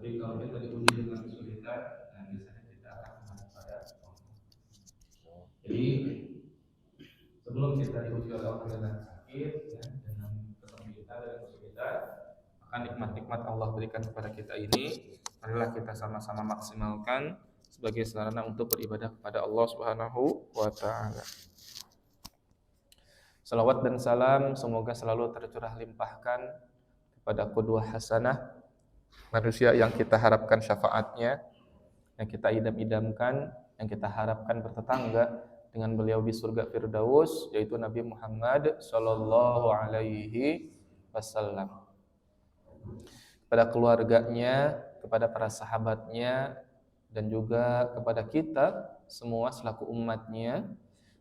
Tapi kalau kita diuji dengan kesulitan, nah biasanya kita akan kembali pada Allah. Jadi sebelum kita diuji oleh Allah dengan sakit, ya, dengan kesempitan dan kesulitan, maka nikmat-nikmat Allah berikan kepada kita ini, marilah kita sama-sama maksimalkan sebagai sarana untuk beribadah kepada Allah Subhanahu wa taala. Salawat dan salam semoga selalu tercurah limpahkan kepada qudwah hasanah, manusia yang kita harapkan syafaatnya, yang kita idam-idamkan, yang kita harapkan bertetangga dengan beliau di surga Firdaus, yaitu Nabi Muhammad sallallahu alaihi wasallam. Kepada keluarganya, kepada para sahabatnya, dan juga kepada kita semua selaku umatnya,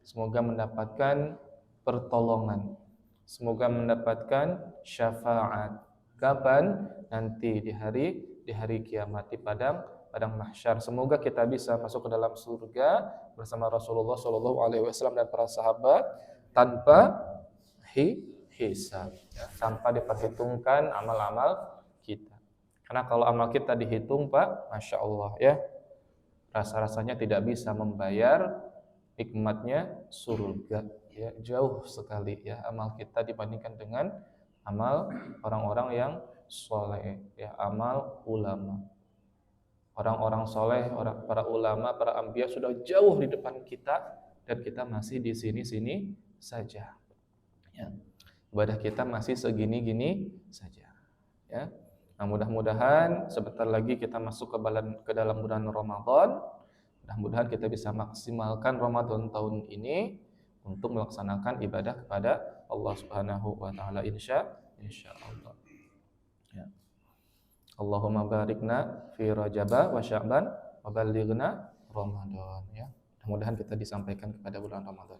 semoga mendapatkan pertolongan, semoga mendapatkan syafaat. Kapan? Nanti di hari kiamat, di padang mahsyar. Semoga kita bisa masuk ke dalam surga bersama Rasulullah Shallallahu Alaihi Wasallam dan para sahabat tanpa hisab, ya, tanpa diperhitungkan amal-amal kita. Karena kalau amal kita dihitung, Pak, masya Allah, ya, rasa-rasanya tidak bisa membayar nikmatnya surga. Ya, jauh sekali ya amal kita dibandingkan dengan amal orang-orang yang soleh, ya, amal ulama. Orang-orang soleh, para ulama, para anbiya sudah jauh di depan kita dan kita masih di sini-sini saja. Ya. Ibadah kita masih segini-gini saja. Ya. Nah, mudah-mudahan sebentar lagi kita masuk ke dalam bulan Ramadan. Mudah-mudahan kita bisa maksimalkan Ramadan tahun ini untuk melaksanakan ibadah kepada Allah Subhanahu wa taala insyaallah. Ya. Allahumma barikna fi Rajab wa Sya'ban wa ballighna Ramadan, ya. Mudah-mudahan kita disampaikan kepada bulan Ramadan.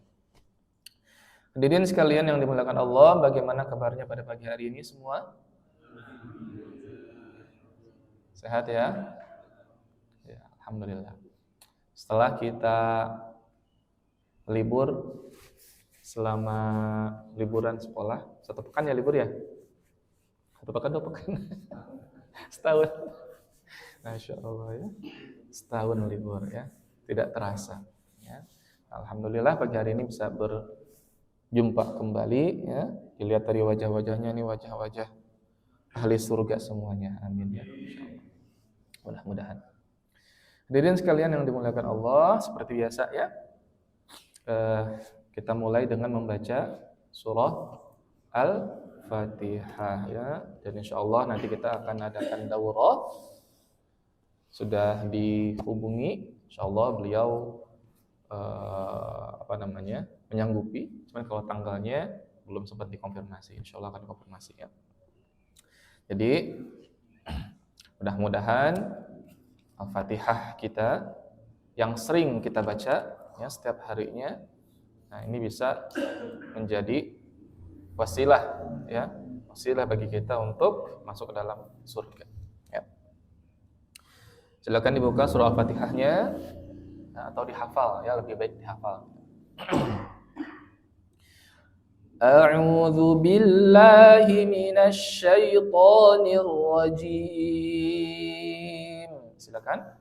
Hadirin sekalian yang dimuliakan Allah, bagaimana kabarnya pada pagi hari ini semua? Sehat ya? Ya, alhamdulillah. Setelah kita libur selama liburan sekolah, 1 pekan ya libur ya? 1 pekan, 2 pekan? Setahun. Masya Allah, ya. Setahun libur, ya. Tidak terasa, ya. Alhamdulillah pagi hari ini bisa berjumpa kembali, ya. Dilihat dari wajah-wajahnya nih, wajah-wajah ahli surga semuanya. Amin ya. Mudah-mudahan. Hadirin sekalian yang dimuliakan Allah, seperti biasa ya. Kita mulai dengan membaca surah Al-Fatihah, ya. Dan insyaallah nanti kita akan adakan daurah. Sudah dihubungi, insyaallah beliau menyanggupi. Cuman kalau tanggalnya belum sempat dikonfirmasi, insyaallah akan dikonfirmasi ya. Jadi mudah-mudahan Al-Fatihah kita yang sering kita baca ya setiap harinya, nah ini bisa menjadi wasilah ya, wasilah bagi kita untuk masuk ke dalam surga. Ya. Silakan dibuka surah Al-Fatihahnya, nah, atau dihafal ya, lebih baik dihafal. A'udzu billahi minasy syaithanir rajim. Silakan.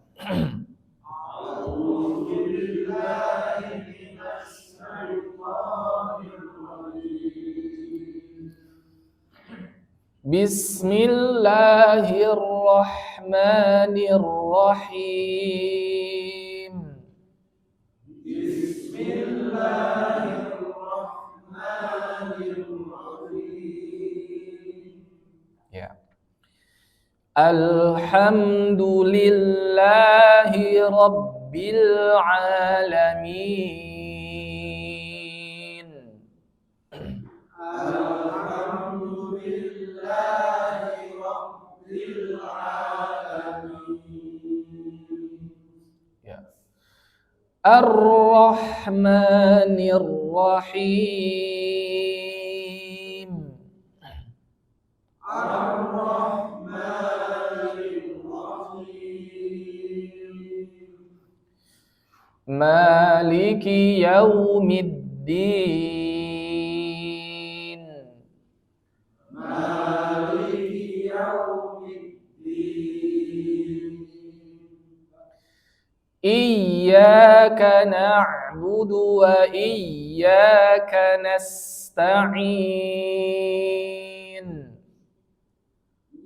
A'udzu billahi minasy syaithanir rajim. Bismillahirrahmanirrahim. Bismillahirrahmanirrahim. Ya. Alhamdulillahi rabbil alamin. Alhamdulillahi rabbil alamin. Ya. Ar-Rahmanir Rahim. Ar-Rahmanir Rahim. Maliki Yaumiddin. Maliki Yaumiddin. Iyyaka na'budu wa iyyaka nasta'in.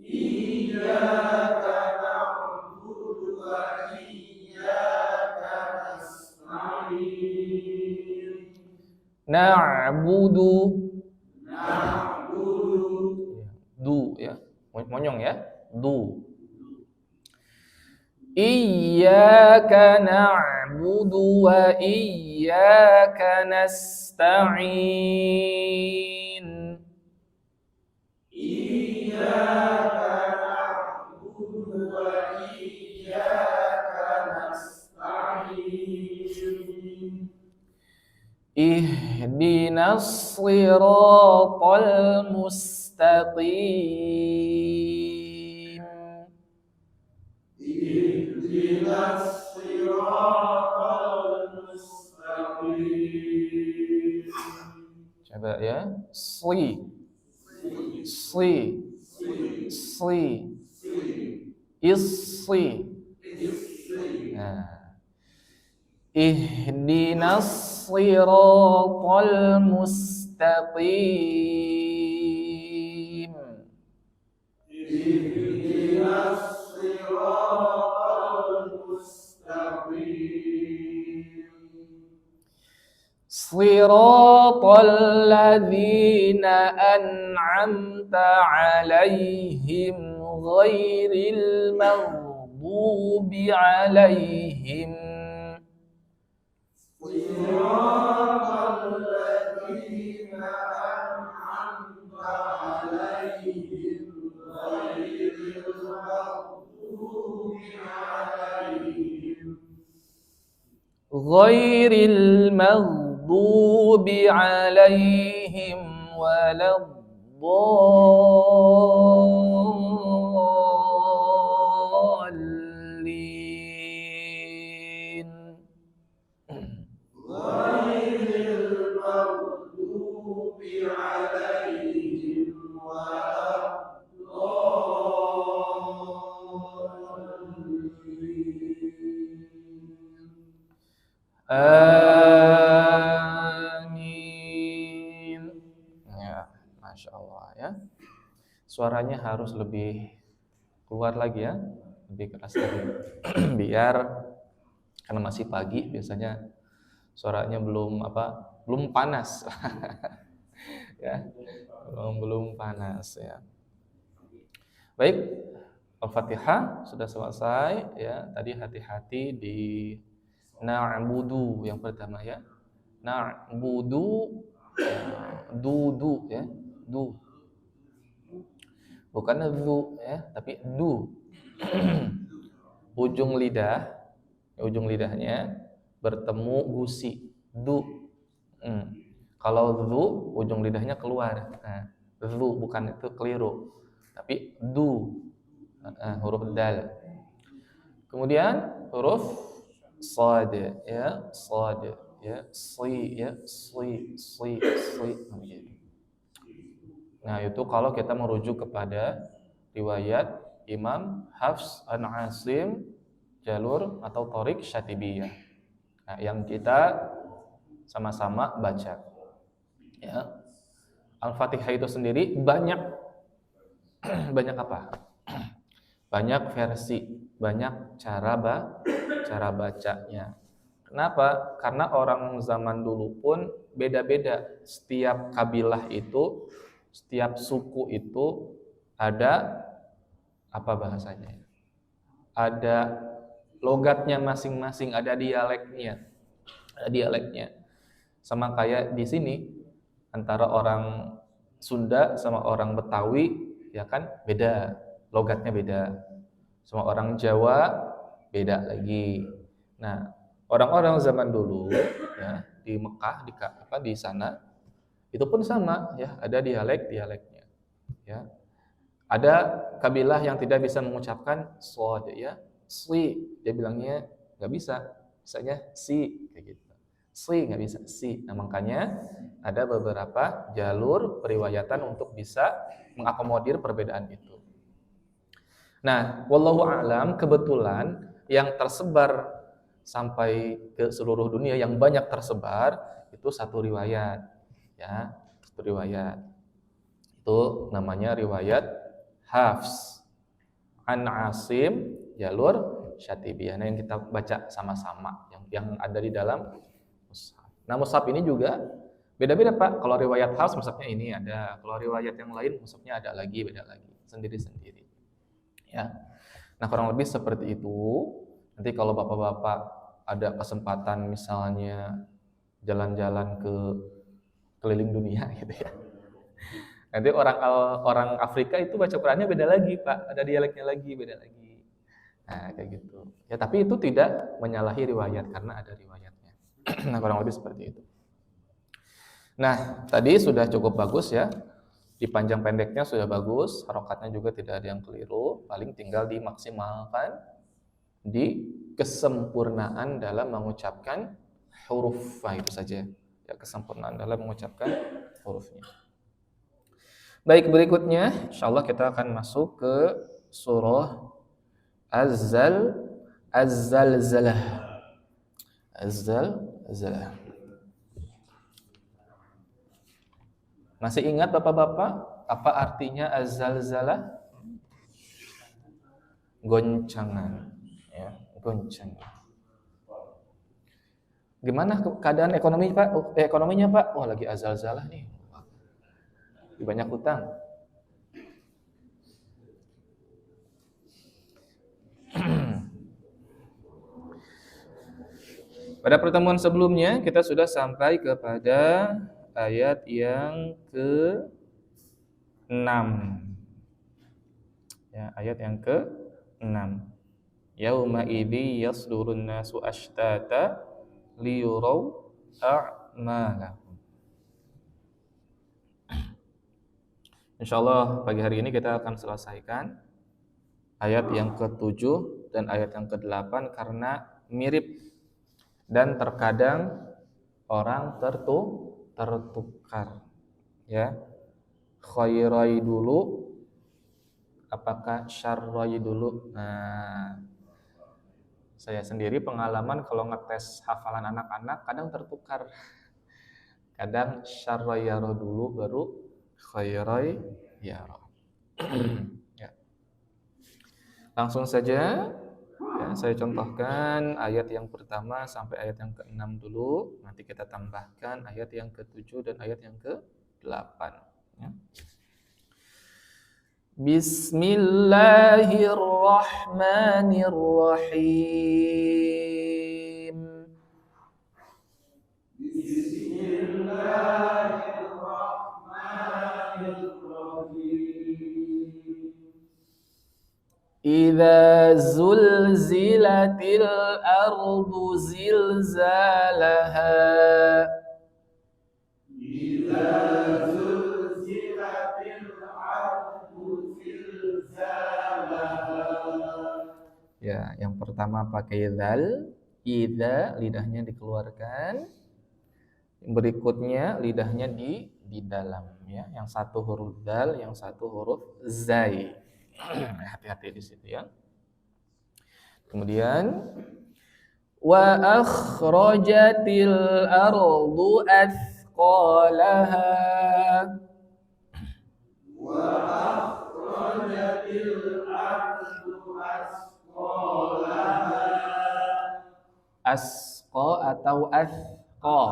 Iyyaka na'budu wa iyyaka nasta'in. Na'budu. Du ya. Monyong ya. Du. Iyyaka na'budu wa iyyaka nasta'in. Iyyaka na'budu wa iyyaka nasta'in. Ihdinas siratal mustaqim. Ihdinas siratal mustaqim. Coba ya. Sli. Isli. Nah. Ihdinas siratal mustaqim. Ihdinas siratal mustaqim. Siratal ladzina an'amta 'alaihim ghairil maghdubi 'alaihim. Siratal ladzina an'amta 'alaihim ghairil maghdubi 'alaihim. Ghairil maghdubi 'alaihim waladdallin. Ghairil maghdubi 'alaihim waladdallin. Amin. Ya, Masya Allah ya. Suaranya harus lebih keluar lagi ya, lebih keras lagi. Biar karena masih pagi biasanya suaranya belum panas. Ya, belum panas ya. Baik, Al-Fatihah sudah selesai ya. Tadi hati-hati di na'budu yang pertama ya. Na'budu du ya. Du. Bukan du ya, tapi du. Ujung lidahnya bertemu gusi. Du. Kalau du ujung lidahnya keluar. Nah, du bukan itu keliru. Tapi du. Huruf dal. Kemudian huruf sad ya, sad ya, si ya, si. Nah, itu kalau kita merujuk kepada riwayat Imam Hafs an Asim jalur atau Thoriq Syatibiyah. Nah, yang kita sama-sama baca. Ya. Al-Fatihah itu sendiri banyak apa? Banyak versi, banyak cara bacanya. Kenapa? Karena orang zaman dulu pun beda-beda. Setiap kabilah itu, setiap suku itu ada apa bahasanya? Ada logatnya masing-masing, ada dialeknya. Sama kayak di sini antara orang Sunda sama orang Betawi ya kan beda, logatnya beda. Sama orang Jawa beda lagi. Nah, orang-orang zaman dulu ya di Mekah di sana itu pun sama ya, ada dialeknya ya. Ada kabilah yang tidak bisa mengucapkan shad ya, si, dia bilangnya enggak bisa, bisanya si kayak gitu. Si enggak bisa si. Nah, makanya ada beberapa jalur periwayatan untuk bisa mengakomodir perbedaan itu. Nah, wallahu a'lam, kebetulan yang tersebar sampai ke seluruh dunia yang banyak tersebar itu satu riwayat, ya, satu riwayat. Itu namanya riwayat Hafs an Asim jalur Syatibiyah. Nah, yang kita baca sama-sama yang ada di dalam mushaf. Nah, mushaf ini juga beda-beda, Pak. Kalau riwayat Hafs mushafnya ini ada, kalau riwayat yang lain mushafnya ada lagi, beda lagi, sendiri-sendiri. Ya. Nah, kurang lebih seperti itu. Nanti kalau Bapak-bapak ada kesempatan misalnya jalan-jalan ke keliling dunia gitu ya. Nanti orang Afrika itu baca Qurannya beda lagi, Pak. Ada dialeknya lagi, beda lagi. Nah, kayak gitu. Ya, tapi itu tidak menyalahi riwayat karena ada riwayatnya. Nah, kurang lebih seperti itu. Nah, tadi sudah cukup bagus ya. Di panjang pendeknya sudah bagus, harokatnya juga tidak ada yang keliru, paling tinggal dimaksimalkan di kesempurnaan dalam mengucapkan huruf. Nah, itu saja. Ya, kesempurnaan dalam mengucapkan hurufnya. Baik, berikutnya insyaallah kita akan masuk ke surah Az-Zalzalah. Az-Zalzalah. Masih ingat Bapak-bapak apa artinya Az-Zalzalah? Goncangan, ya, goncangan. Gimana keadaan ekonomi, Pak? Ekonominya, Pak? Wah, lagi Az-Zalzalah nih. Banyak hutang. Pada pertemuan sebelumnya kita sudah sampai kepada ayat yang ke-6. Ya, ayat yang ke-6. Yauma idzi yasdurun nasu ashtata liyuraw a'malahum. Insyaallah pagi hari ini kita akan selesaikan ayat yang ke-7 dan ayat yang ke-8 karena mirip dan terkadang orang tertukar, ya. Khairai dulu, apakah syarrai dulu? Nah, saya sendiri pengalaman kalau ngetes hafalan anak-anak kadang tertukar, kadang syarrai yaro dulu baru khairai yaro. Ya. Langsung saja. Ya, saya contohkan ayat yang pertama sampai ayat yang ke-6 dulu. Nanti kita tambahkan ayat yang ke-7 dan ayat yang ke-8. Ya. Bismillahirrahmanirrahim. Idza zulzilatil ardu zilzalaha. Idza zulzilatil ardu zilzalaha. Ya, yang pertama pakai dzal, idza lidahnya dikeluarkan. Yang berikutnya lidahnya di dalam, ya. Yang satu huruf dzal, yang satu huruf zai. Hati-hati di situ, ya. Kemudian wa akhrajatil ardu athqalaha. Wa akhrajatil ardu athqalaha. Asqa atau athqa?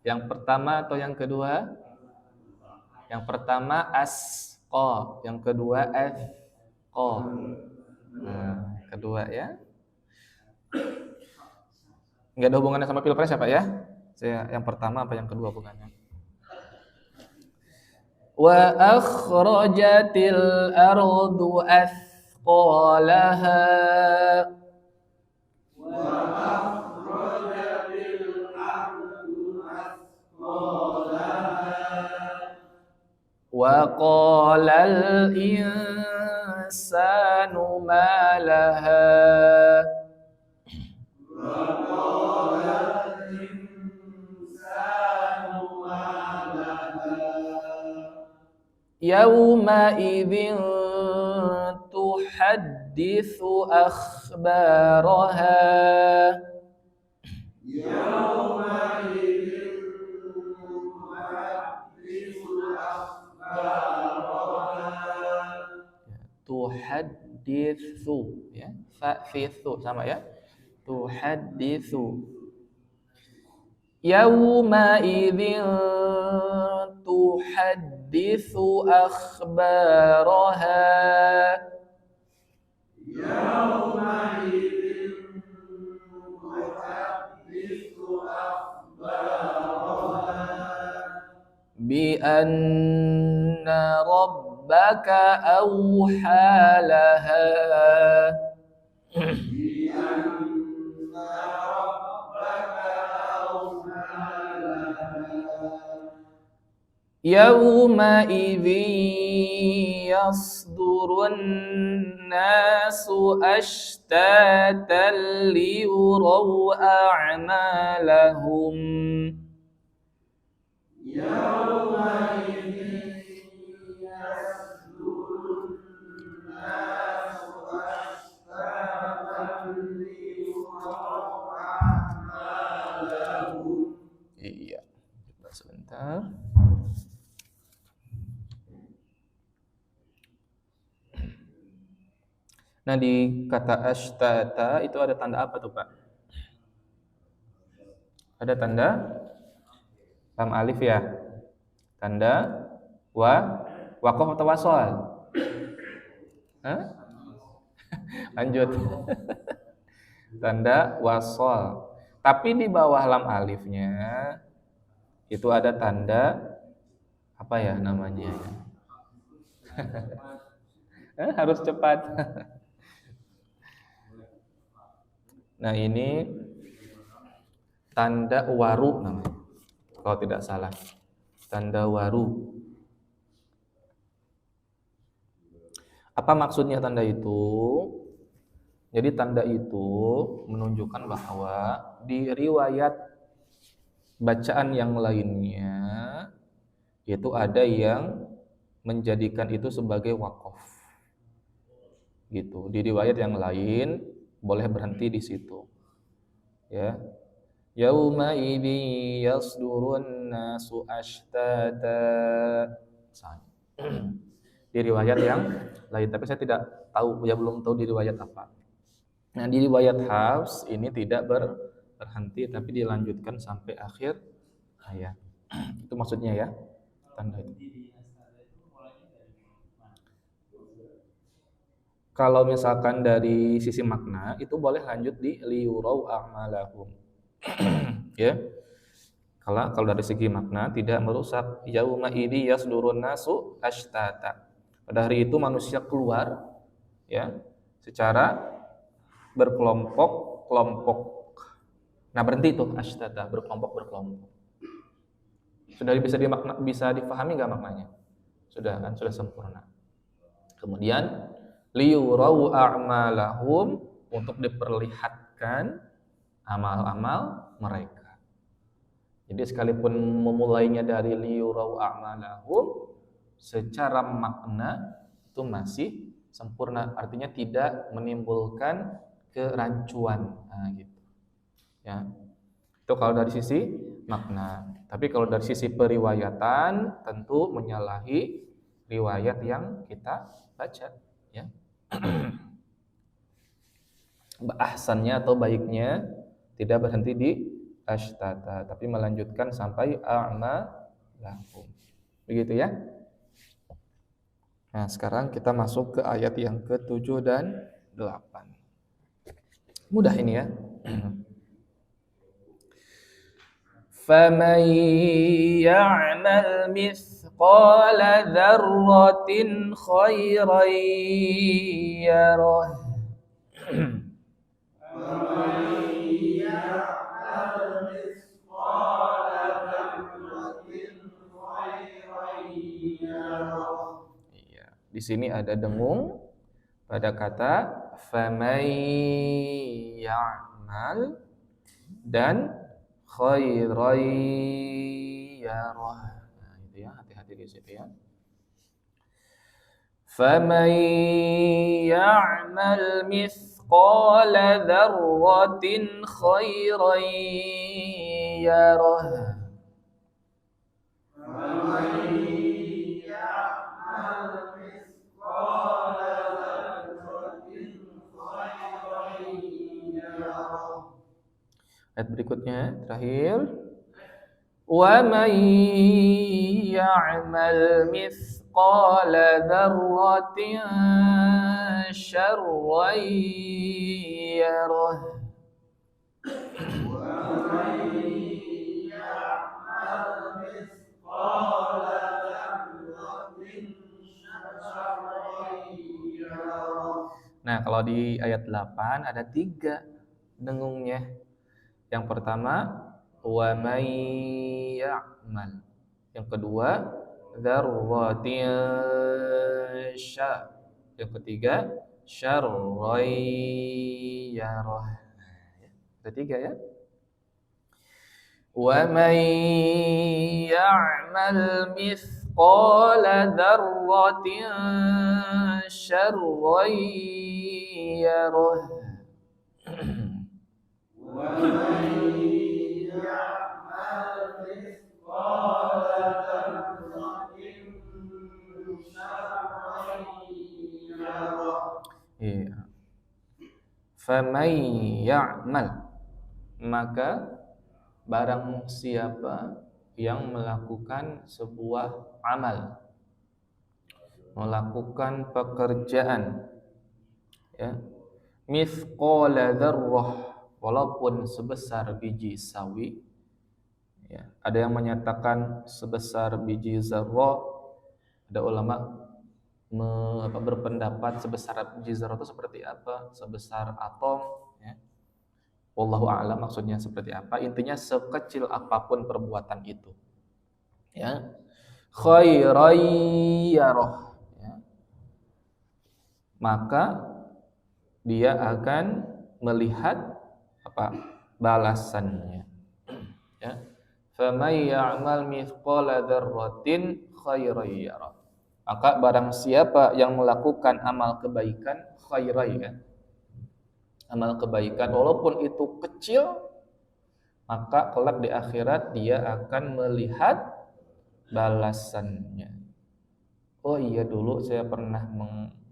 Yang pertama atau yang kedua? Yang pertama asqa, yang kedua athqa. Nah, kedua, ya. Enggak ada hubungannya sama pilpres ya, Pak, ya? Saya yang pertama apa yang kedua hubungannya? Wa akhrajatil ardu athqalaha. Wa akhrajatil ardu athqalaha. Wa qalal insanu ma laha. Wa qalal insanu ma laha. Yauma'idzin tuhadditsu akhbaraha. Yauma'idzin tuhadditsu akhbaraha. Tuhadditsu ya, fa fi thu sama ya. Tuhadditsu. Yauma'idzin tuhadditsu akhbaraha. Yauma'idzin tuhadditsu akhbaraha bi anna rabbaka awha laha. Bi anna rabbaka awha laha. Yauma'idzin yasdurun nasu ashtatan liyuraw a'malahum. Yauma'idzin yasdurun nasu ashtatan liyuraw a'malahum. Iya, coba sebentar. Nah, di kata ashtata itu ada tanda apa tuh, Pak? Ada tanda lam alif ya. Tanda waqaf atau wasal? Hah? Lanjut. Tanda wasal. Tapi di bawah lam alifnya itu ada tanda apa ya namanya ya? Harus cepat. Nah, ini tanda waru namanya, kalau tidak salah. Tanda waru. Apa maksudnya tanda itu? Jadi tanda itu menunjukkan bahwa di riwayat bacaan yang lainnya itu ada yang menjadikan itu sebagai waqaf. Gitu. Di riwayat yang lain boleh berhenti di situ. Ya. Yauma idzi yasdurun nasu ashtata. Di riwayat yang lain, tapi saya tidak tahu, ya belum tahu di riwayat apa. Nah, di riwayat Hafs ini tidak berhenti tapi dilanjutkan sampai akhir ayat. Itu maksudnya ya, tanda itu. Kalau misalkan dari sisi makna itu boleh lanjut di liyurau a'malahum. Ya. Kalau dari segi makna tidak merusak. Yauma idzi yasdurun nasu ashtata. Pada hari itu manusia keluar ya secara berkelompok-kelompok. Nah, berhenti itu ashtata, berkelompok-berkelompok. Sudah bisa difahami enggak maknanya? Sudah kan, sudah sempurna. Kemudian liyurau a'malahum, untuk diperlihatkan amal-amal mereka. Jadi sekalipun memulainya dari liyurau a'malahum, secara makna itu masih sempurna, artinya tidak menimbulkan kerancuan. Nah, gitu. Ya. Itu kalau dari sisi makna. Tapi kalau dari sisi periwayatan tentu menyalahi riwayat yang kita baca, ya. Ahsannya atau baiknya tidak berhenti di ashtata, tapi melanjutkan sampai a'malahum. Begitu ya. Nah, sekarang kita masuk ke ayat yang ke-7 dan 8. Mudah ini ya. فَمَنْ يَعْمَلْ مِثْقَالَ ذَرَّةٍ خَيْرًا يَرَهُ. Di sini ada dengung pada kata faman ya'mal dan khairan yarah. Nah, itu ya, hati-hati di situ ya. فمن يعمل مثقال ذرة خيرا يره Ayat berikutnya terakhir وَمَن يَعْمَلْ مِثْقَالَ ذَرَّةٍ شَرًّا يَرَهُ Nah, kalau di ayat 8 ada 3 dengungnya. Yang pertama, wa may ya'mal. Yang kedua, dzarratin sya. Yang ketiga, syarray yarah. Ada 3 ya. Wa may ya'mal mithqala dzarratin syarray yarah. Iya. Faman ya'mal, maka barang siapa yang melakukan sebuah amal, melakukan pekerjaan, ya, mithqala dzarrah, walaupun sebesar biji sawi, ya. Ada yang menyatakan sebesar biji zarrah, ada ulama berpendapat sebesar biji zarrah itu seperti apa, sebesar atom, ya. Wallahu a'lam maksudnya seperti apa. Intinya sekecil apapun perbuatan itu, ya. Khairan yarah, ya. Maka dia akan melihat apa balasannya, ya. Faman ya'mal mithqala dzarratin khairan yarah. Maka barang siapa yang melakukan amal kebaikan khairan, ya. Amal kebaikan walaupun itu kecil, maka kelak di akhirat dia akan melihat balasannya. Oh iya, dulu saya pernah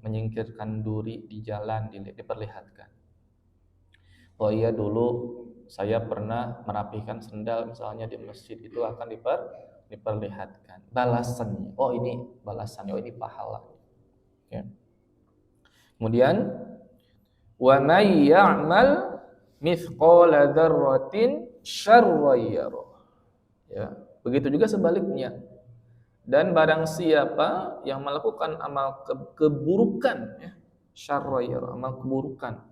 menyingkirkan duri di jalan, diperlihatkan. Oh iya, dulu saya pernah merapikan sendal misalnya di masjid, itu akan diperlihatkan balasannya. Oh ini balasannya, oh ini pahala. Ya. Kemudian wa may ya'mal mithqala dzarratin syarran yarah. Ya, begitu juga sebaliknya. Dan barang siapa yang melakukan amal keburukan, ya, syarran yarah, amal keburukan,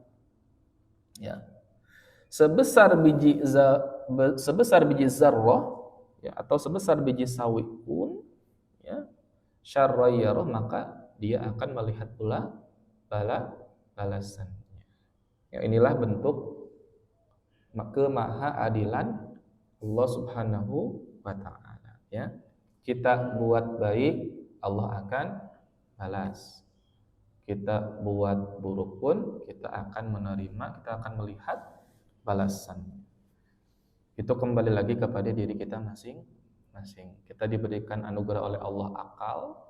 ya, sebesar biji zarrah, ya, atau sebesar biji sawi pun, ya, syarran yarah, maka dia akan melihat pula balasannya. Ya, inilah bentuk kemahaadilan Allah Subhanahu wa taala, ya. Kita buat baik, Allah akan balas. Kita buat buruk pun kita akan menerima, kita akan melihat balasan. Itu kembali lagi kepada diri kita masing-masing. Kita diberikan anugerah oleh Allah akal,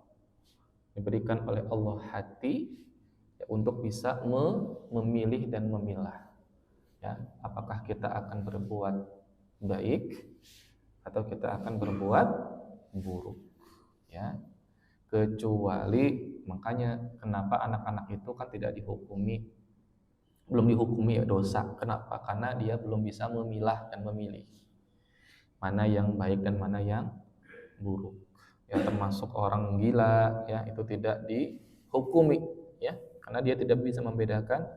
diberikan oleh Allah hati, ya, untuk bisa memilih dan memilah, ya, apakah kita akan berbuat baik atau kita akan berbuat buruk, ya. Kecuali makanya kenapa anak-anak itu kan belum dihukumi ya dosa. Kenapa? Karena dia belum bisa memilah dan memilih mana yang baik dan mana yang buruk. Ya, termasuk orang gila, ya, itu tidak dihukumi, ya, karena dia tidak bisa membedakan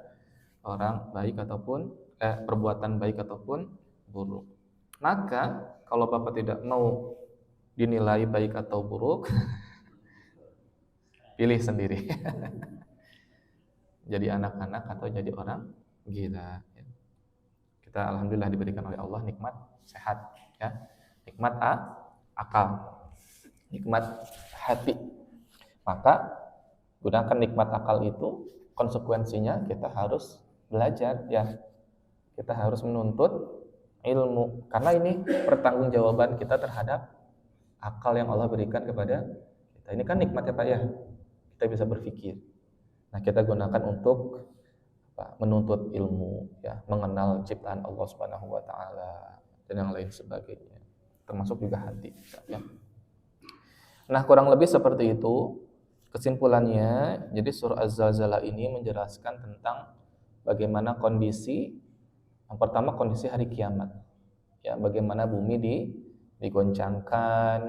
orang baik ataupun perbuatan baik ataupun buruk. Maka kalau Bapak tidak mau dinilai baik atau buruk, pilih sendiri. Jadi anak-anak atau jadi orang gila. Kita alhamdulillah diberikan oleh Allah nikmat sehat, ya, nikmat akal, nikmat hati. Maka Gunakan nikmat akal itu, konsekuensinya kita harus belajar ya. Kita harus menuntut ilmu karena ini pertanggungjawaban kita terhadap akal yang Allah berikan kepada kita. Ini kan nikmat ya Pak ya. Kita bisa berpikir. Nah, kita gunakan untuk menuntut ilmu ya, mengenal ciptaan Allah Subhanahu wa taala dan yang lain sebagainya. Termasuk juga hati ya. Nah, kurang lebih seperti itu. Kesimpulannya, jadi surah Az-Zalzalah ini menjelaskan tentang bagaimana kondisi yang pertama, kondisi hari kiamat. Ya, bagaimana bumi digoncangkan,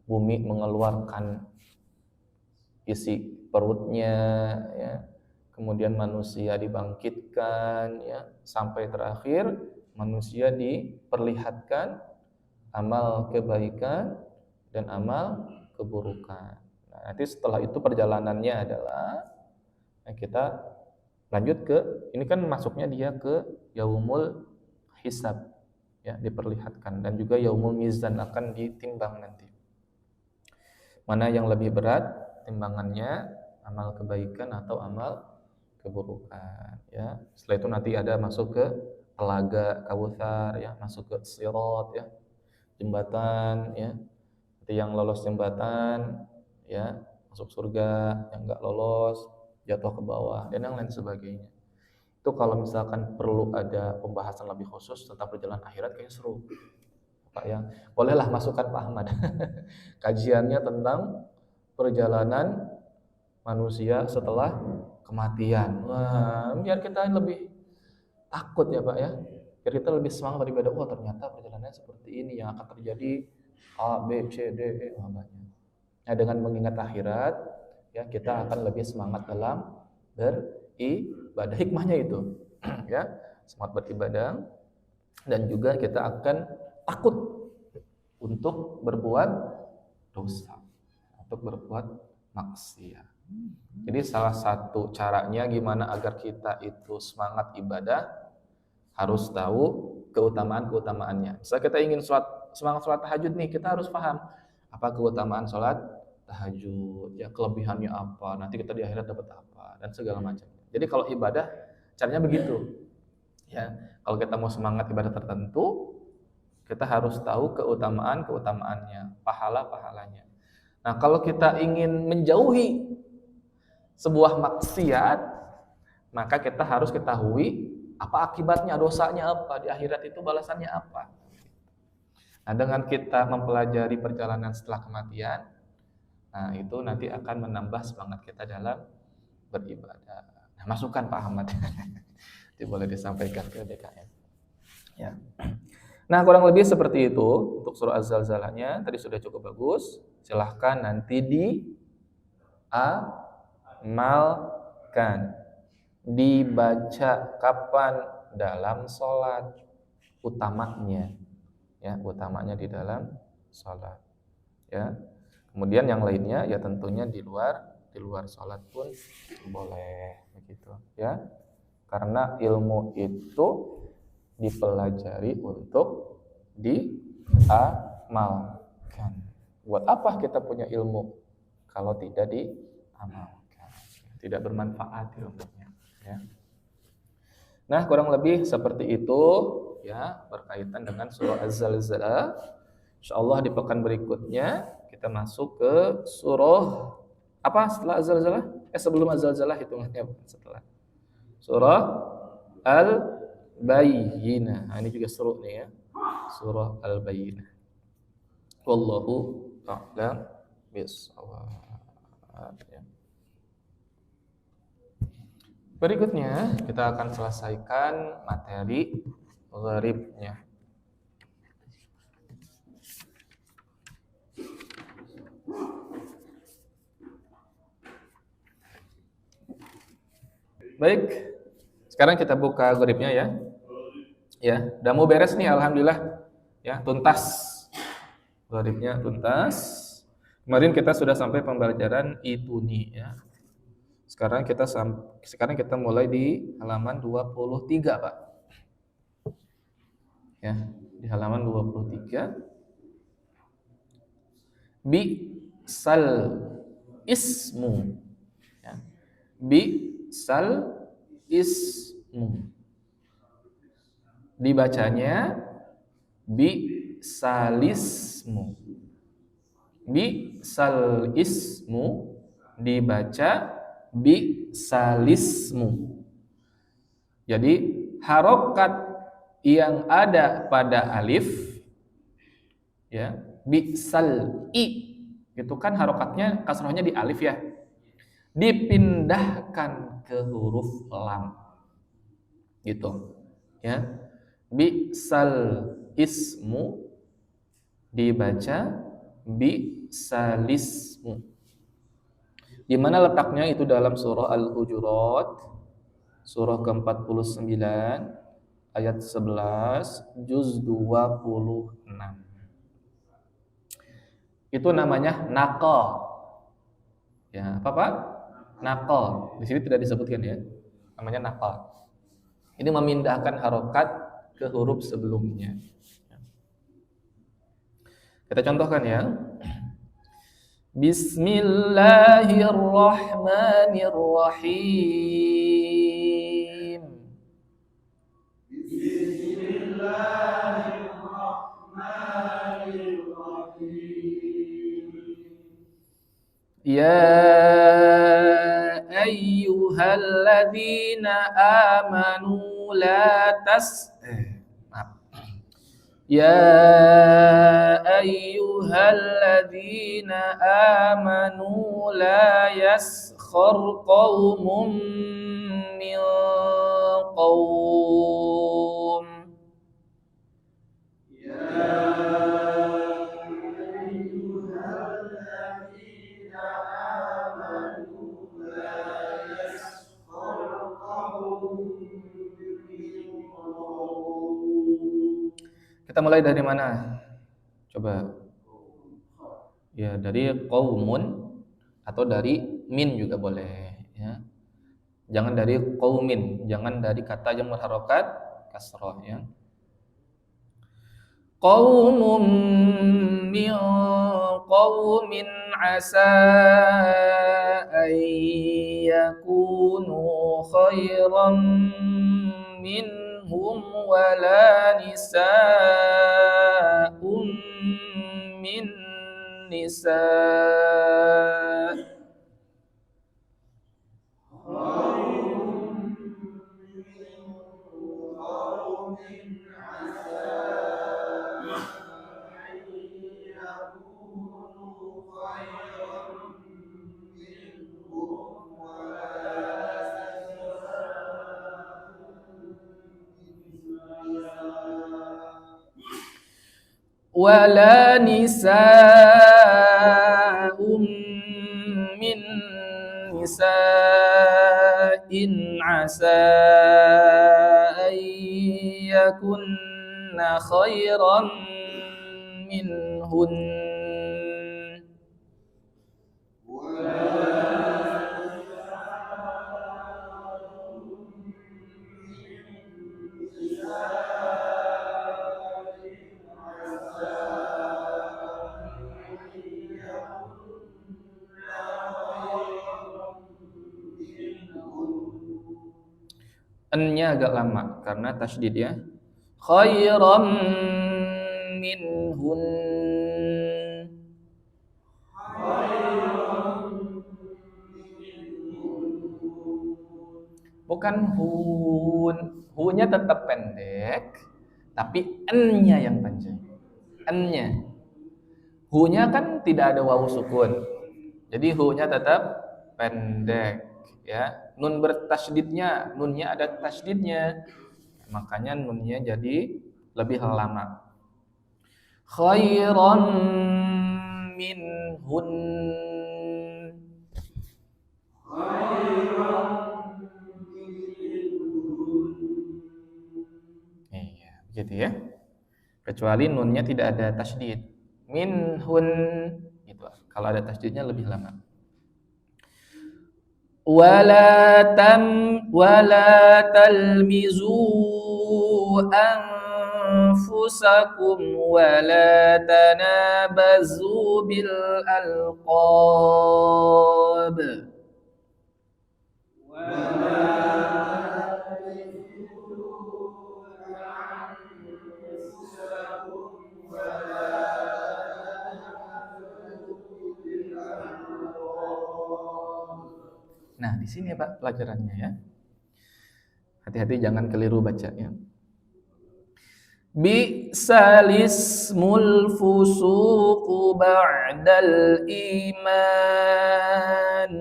bumi mengeluarkan isi perutnya ya. Kemudian manusia dibangkitkan ya, sampai terakhir manusia diperlihatkan amal kebaikan dan amal keburukan. Nah, nanti setelah itu perjalanannya adalah kita lanjut ke, ini kan masuknya dia ke yaumul hisab ya, diperlihatkan, dan juga yaumul mizan, akan ditimbang nanti. Mana yang lebih berat timbangannya, amal kebaikan atau amal keburukan ya. Setelah itu nanti ada masuk ke telaga Kautsar ya, masuk ke sirat ya, jembatan ya. Nanti yang lolos jembatan ya masuk surga, yang enggak lolos jatuh ke bawah dan yang lain sebagainya. Itu kalau misalkan perlu ada pembahasan lebih khusus tentang perjalanan akhirat kayaknya seru Pak ya. Bolehlah masukkan Pak Ahmad kajiannya tentang perjalanan manusia setelah kematian. Wah, biar kita lebih takut ya Pak ya. Biar kita lebih semangat beribadah. Oh, ternyata perjalanannya seperti ini yang akan terjadi A, B, C, D, E, banyak. Nah, dengan mengingat akhirat, ya kita akan lebih semangat dalam beribadah. Hikmahnya itu, ya, semangat beribadah, dan juga kita akan takut untuk berbuat dosa, untuk berbuat maksiat. Jadi salah satu caranya gimana agar kita itu semangat ibadah, harus tahu keutamaan-keutamaannya. Misalnya kita ingin semangat sholat tahajud nih, kita harus paham apa keutamaan sholat tahajud, ya kelebihannya apa, nanti kita di akhirat dapat apa, dan segala macam. Jadi kalau ibadah caranya begitu. Ya, kalau kita mau semangat ibadah tertentu, kita harus tahu keutamaan-keutamaannya, pahala-pahalanya. Nah, kalau kita ingin menjauhi sebuah maksiat, maka kita harus ketahui apa akibatnya, dosanya apa, di akhirat itu balasannya apa. Nah, dengan kita mempelajari perjalanan setelah kematian, nah itu nanti akan menambah semangat kita dalam beribadah. Nah, masukan Pak Ahmad. Itu boleh disampaikan ke DKM. Ya. Nah, kurang lebih seperti itu untuk surah Az-Zalzalahnya. Tadi sudah cukup bagus. Silahkan nanti diamalkan. Dibaca kapan? Dalam sholat. Utamanya. Ya, utamanya di dalam sholat. Ya. Kemudian yang lainnya ya tentunya di luar sholat pun boleh begitu ya. Karena ilmu itu dipelajari untuk diamalkan. Buat apa kita punya ilmu kalau tidak diamalkan? Tidak bermanfaat ilmunya ya. Nah, kurang lebih seperti itu ya, berkaitan dengan surah Az-Zalzalah. Insyaallah di pekan berikutnya kita masuk ke surah apa setelah Az-Zalzalah? Sebelum Az-Zalzalah hitungannya setelah. Surah Al-Bayyinah. Nah, ini juga seru nih ya. Surah Al-Bayyinah. Wallahu a'lam bishawab. Berikutnya kita akan selesaikan materi gharibnya. Baik, sekarang kita buka gharibnya ya. Ya, udah mau beres nih, alhamdulillah. Ya, tuntas. Gharibnya tuntas. Kemarin kita sudah sampai pembelajaran ituni ya. Sekarang kita mulai di halaman 23, Pak. Ya, di halaman 23. Bi sal ismu Bisal ismu. Dibacanya bisalismu. Bisal ismu dibaca bisalismu. Jadi harokat yang ada pada alif, ya, bisal i itu kan harokatnya kasrohnya di alif ya, dipindahkan ke huruf lam, gitu, ya. Bisal ismu dibaca bisalismu. Di mana letaknya itu dalam surah Al-Hujurat, surah ke-49 ayat 11 juz 26. Itu namanya naqal. Ya, apa Pak? Naqal. Di sini tidak disebutkan ya. Namanya naqal. Ini memindahkan harokat ke huruf sebelumnya. Kita contohkan ya. Bismillahirrahmanirrahim. Ya ayyuhalladzina amanu la Ya ayyuhalladzina amanu la yaskhar qaumun min qaum. Kita mulai dari mana? Coba. Ya, dari qaumun atau dari min juga boleh, ya. Jangan dari qaumin, jangan dari kata yang berharokat kasrah, ya. Qaumum min qaumin asa an yakunu khairan minhum wala nisa'un min nisa'. Wala nisa'un min nisa'in asa an yakunna khairan minhun. N-nya agak lama karena tasydid ya. Khairam minhun. Bukan hun. Hu-nya tetap pendek, tapi N-nya yang panjang. N-nya. Hu-nya kan tidak ada wawu sukun. Jadi hu-nya tetap pendek, ya. Nun bertasydidnya, nunnya ada tasydidnya. Makanya nunnya jadi lebih lama. Khairan minhun. Iya, begitu ya. Kecuali nunnya tidak ada tasydid. Minhun gitu. Kalau ada tasydidnya lebih lama. Wala talmizu anfusakum wala tanabazu bil alqab. Nah, di sini ya Pak pelajarannya ya. Hati-hati jangan keliru bacanya. Bi'salismul fusuqu ba'dal iman.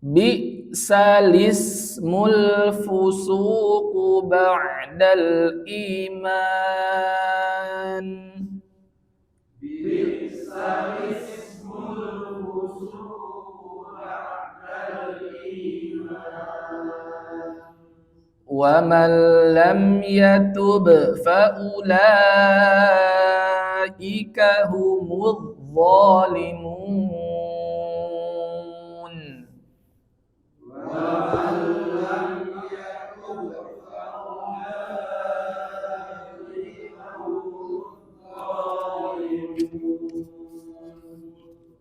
Bi'salismul fusuqu ba'dal iman. Wa man lam yatub fa ulaika humudz zalimun.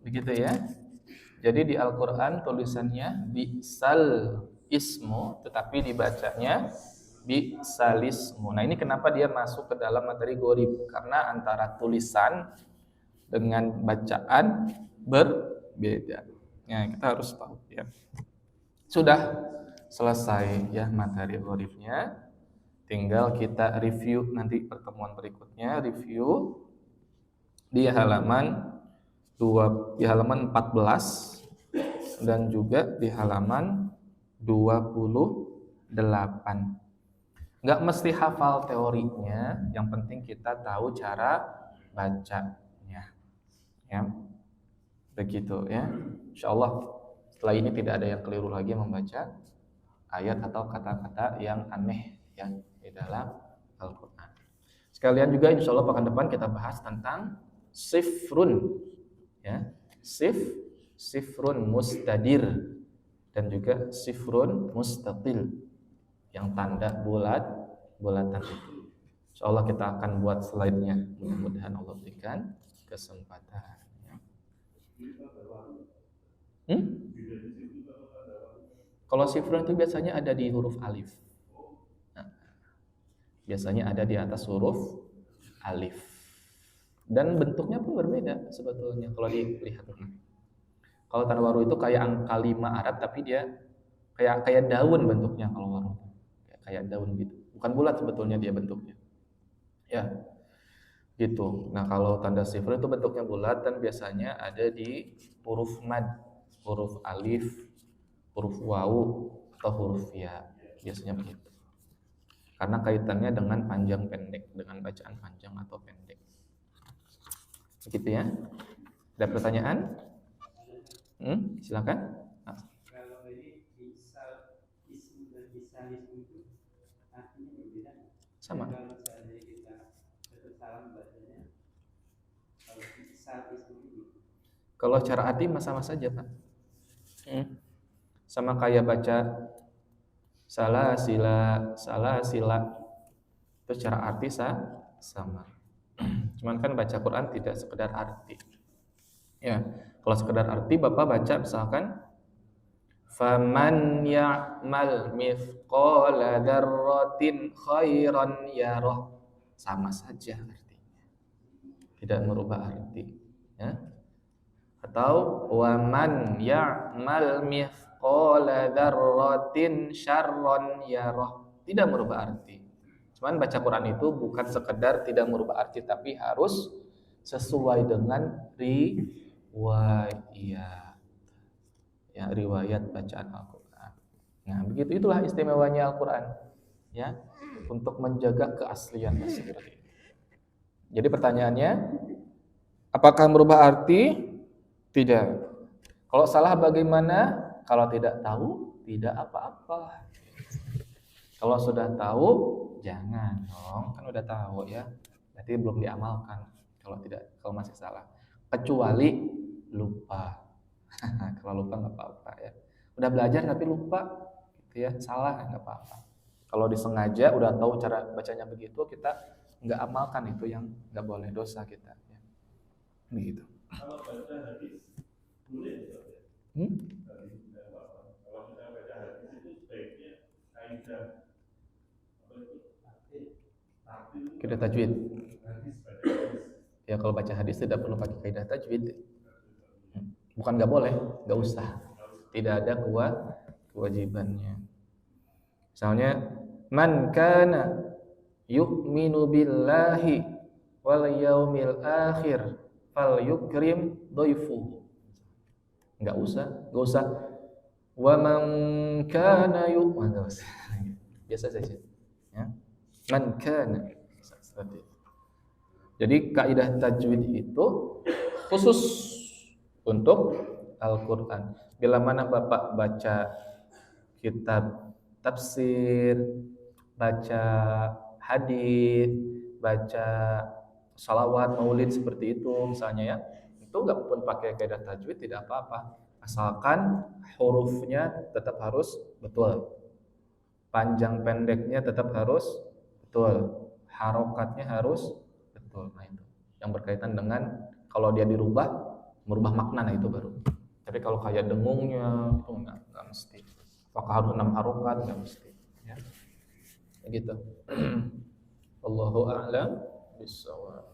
Begitu ya. Jadi di Al-Qur'an tulisannya bisal ismu tetapi dibacanya bisalismu. Nah, ini kenapa dia masuk ke dalam materi gharib? Karena antara tulisan dengan bacaan berbeda. Ya, kita harus tahu ya. Sudah selesai ya materi gharibnya. Tinggal kita review nanti pertemuan berikutnya, review di halaman 14 dan juga di halaman 28. Nggak mesti hafal teorinya, yang penting kita tahu cara bacanya. Ya. Begitu ya. Insyaallah setelah ini tidak ada yang keliru lagi membaca ayat atau kata-kata yang aneh ya di dalam Al-Qur'an. Sekalian juga insyaallah pekan depan kita bahas tentang sifrun ya. Sifrun mustadir dan juga sifrun mustatil yang tanda bulatan itu. Insyaallah kita akan buat slide-nya. Mudah-mudahan Allah berikan kesempatan. Kalau sifrun itu biasanya ada di huruf alif. Nah, biasanya ada di atas huruf alif. Dan bentuknya pun berbeda sebetulnya kalau dilihat. Kalau tanwaru itu kayak angka 5 Arab tapi dia kayak daun bentuknya kalau waru. Kayak daun gitu. Bukan bulat sebetulnya dia bentuknya. Ya. Gitu. Nah, kalau tanda sifrun itu bentuknya bulat dan biasanya ada di huruf mad, huruf alif, huruf wawu atau huruf ya. Biasanya begitu. Karena kaitannya dengan panjang pendek, dengan bacaan panjang atau pendek. Begitu ya. Ada pertanyaan? Silakan. Kalau ini bisa isu dan bisalisme itu artinya berbeda. Sama. Kalau misalnya kita salam bacanya, kalau bisalisme itu. Kalau cara arti sama saja Pak. Sama kayak baca salah sila itu cara arti sama. Cuman kan baca Quran tidak sekedar arti. Ya, kalau sekedar arti Bapak baca misalkan faman ya'mal mithqala dzarratin khairan yarah, sama saja artinya. Tidak merubah arti, ya. Atau waman ya'mal mithqala dzarratin syarran yarah, tidak merubah arti. Cuman baca Quran itu bukan sekedar tidak merubah arti tapi harus sesuai dengan riwayat. Ya, riwayat bacaan Al-Qur'an. Nah, begitu itulah istimewanya Al-Qur'an, ya, untuk menjaga keasliannya seperti itu. Jadi pertanyaannya, apakah merubah arti? Tidak. Kalau salah bagaimana? Kalau tidak tahu, tidak apa-apa. Kalau sudah tahu, jangan dong, kan udah tahu ya. Berarti belum diamalkan. Kalau masih salah. Kecuali lupa. Kalau lupa nggak apa-apa ya. Udah belajar tapi lupa, gitu ya, salah nggak apa-apa. Kalau disengaja udah tahu cara bacanya begitu, kita nggak amalkan, itu yang nggak boleh, dosa kita. Ya. Begitu. Kalau baca hadis boleh ya? Kalau kita baca hadis itu sebaiknya kaidah apa itu? Kaidah tajwid. Ya kalau baca hadis tidak perlu pakai kaidah tajwid. Bukan nggak boleh, nggak usah. Tidak ada kewajibannya. Misalnya, man kana yu'minu billahi wal yaumil akhir fal yukrim dhaifuhu. Nggak usah. Wa man kana yu'minu, biasa saja. Ya. Man kana. Seperti itu. Jadi kaidah tajwid itu khusus untuk Al-Quran. Bila mana Bapak baca kitab tafsir, baca hadis, baca salawat, maulid seperti itu misalnya ya, itu nggak pun pakai kaidah tajwid tidak apa-apa, asalkan hurufnya tetap harus betul, panjang pendeknya tetap harus betul, harokatnya harus betul. Nah itu yang berkaitan dengan kalau dia merubah makna, nah itu baru. Tapi kalau kayak dengungnya itu nggak mesti. Apakah harus 6 harokat? Nggak mesti. Ya. Begitu. Allahu a'lam bishawab.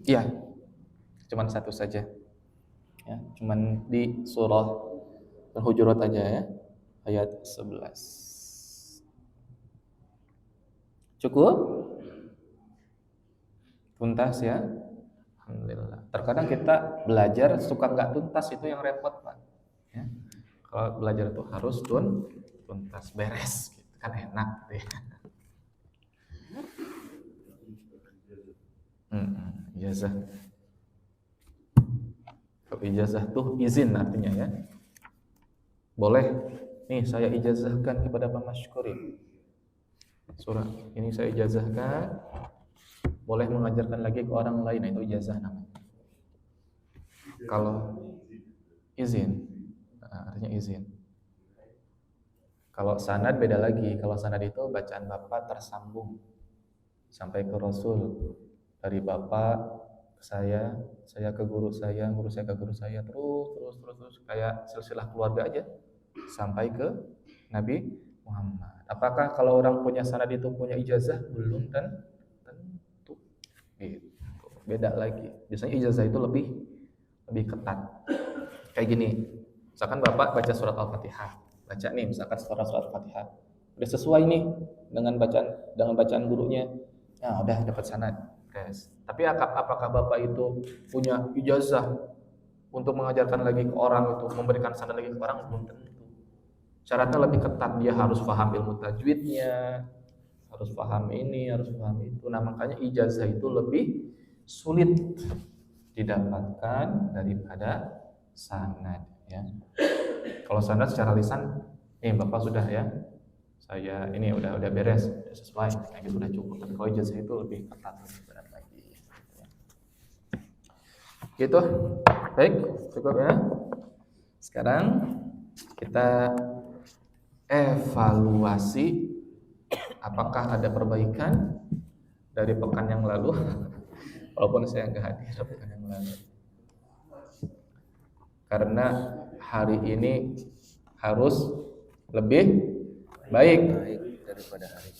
Ya, cuman satu saja. Ya, cuman di surah Al-Hujurat aja ya, ayat 11. Cukup? Tuntas ya? Alhamdulillah. Terkadang kita belajar suka nggak tuntas, itu yang repot Pak. Ya. Kalau belajar itu harus tuntas, beres, gitu. Kan enak. Gitu ya. Ijazah. Kalau ijazah tuh izin artinya ya. Boleh. Nih saya ijazahkan kepada Pak Masyukuri. Surah ini saya ijazahkan. Boleh mengajarkan lagi ke orang lain, itu ijazah namanya. Kalau izin, artinya izin. Kalau sanad beda lagi. Kalau sanad itu bacaan Bapak tersambung sampai ke Rasul, dari Bapak ke saya ke guru saya ke guru saya, terus kayak silsilah keluarga aja sampai ke Nabi Muhammad. Apakah kalau orang punya sanad itu punya ijazah? Belum kan? Tentu. Gitu. Beda lagi. Biasanya ijazah itu lebih ketat. Kayak gini. Misalkan Bapak baca surat Al-Fatihah. Baca nih misalkan surat Al-Fatihah. Udah sesuai nih dengan bacaan gurunya. Nah, udah dapat sanad. Yes. Tapi apakah Bapak itu punya ijazah untuk mengajarkan lagi ke orang, itu memberikan sanad lagi ke orang? Belum tentu. Syaratnya lebih ketat, dia harus paham ilmu tajwidnya, harus paham ini, harus paham itu. Nah, makanya ijazah itu lebih sulit didapatkan daripada sanad ya. Kalau sanad secara lisan, Bapak sudah ya, saya ini udah beres, udah sesuai, nah itu udah cukup. Tapi kalau ijazah itu lebih ketat, lebih berat lagi. Gitu, baik, cukup ya. Sekarang kita evaluasi apakah ada perbaikan dari pekan yang lalu, walaupun saya nggak hadir pekan yang lalu. Karena hari ini harus lebih baik daripada hari